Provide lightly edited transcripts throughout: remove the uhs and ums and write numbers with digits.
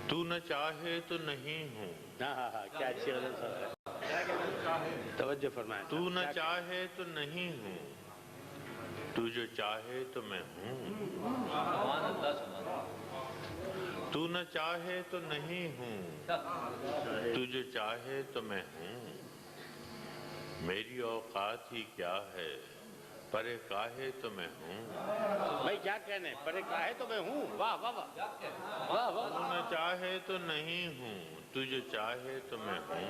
تو نہ چاہے تو نہیں ہوں. کیا اچھی غزل ہے. توجہ فرمائیں. تو نہ چاہے تو نہیں ہوں, تو جو چاہے تو میں ہوں. تو نہ چاہے تو نہیں ہوں, تو جو چاہے تو میں ہوں. میری اوقات ہی کیا ہے, پرے کاہے تو میں ہوں. بھائی کیا کہنے, پرے کاہے تو میں ہوں. واہ واہ واہ واہ. تو نہ چاہے تو نہیں ہوں, تو جو چاہے تو میں ہوں.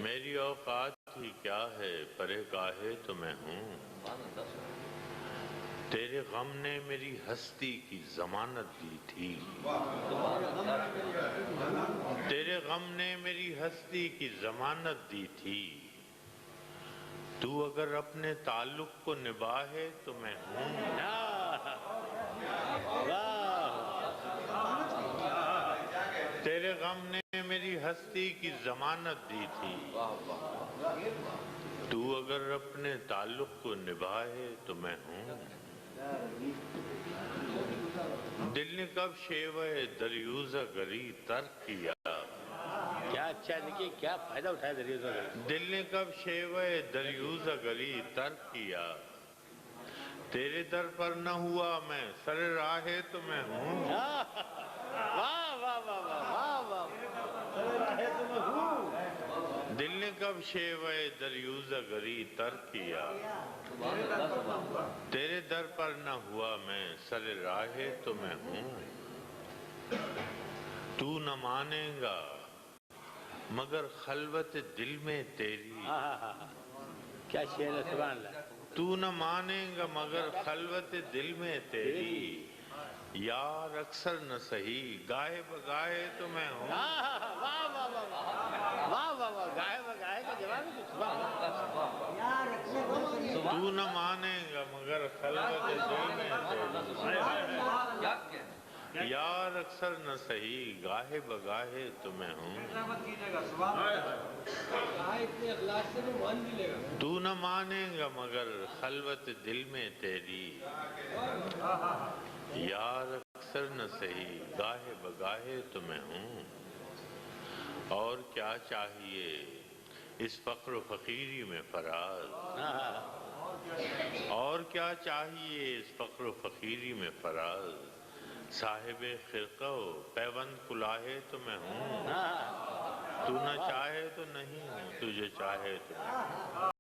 میری اوقات ہی کیا ہے, پرے کاہے تو میں ہوں. تیرے غم نے میری ہستی کی ضمانت دی تھی. تیرے غم نے میری ہستی کی ضمانت دی تھی. تو اگر اپنے تعلق کو نبھائے تو میں ہوں. تیرے غم نے میری ہستی کی ضمانت دی تھی. تو اگر اپنے تعلق کو نبھائے تو میں ہوں. دل نے کب شیوہ دریوزہ گری ترک کیا. کیا اچھا دیکھیے, کیا فائدہ اٹھایا دریوزہ گری. دل نے کب شیوہ دریوزہ گری ترک کیا. تیرے در پر نہ ہوا میں سر راہے تو میں ہوں. واہ واہ واہ واہ. دل نے کب شیوہ دریوزہ گری ترک کیا. تیرے در پر نہ ہوا میں سر راہے تو میں ہوں. تو نہ مانے گا مگر خلوت دل میں تیری. کیا شعر ہے, سبحان اللہ. تو نہ مانے گا مگر خلوت دل میں تیری. یار اکثر نہ سہی گاہے بگاہے تو میں ہوں. واہ واہ واہ واہ واہ. گاہے بگاہے کا جواب ہے. تو نہ مانے گا مگر خلوت دل میں تیری. یار اکثر نہ سہی گاہے بگاہے تو میں ہوں. تو نہ مانے گا مگر خلوت دل میں تیری. یار اکثر نہ سہی گاہے بگاہے تو میں ہوں. اور کیا چاہیے اس فقر و فقیری میں فراز. اور کیا چاہیے اس فقر و فقیری میں فراز. صاحب خرقہ و پیوند کلاہے تو میں ہوں. تو نہ چاہے تو نہیں ہوں, تو جو چاہے تو میں ہوں.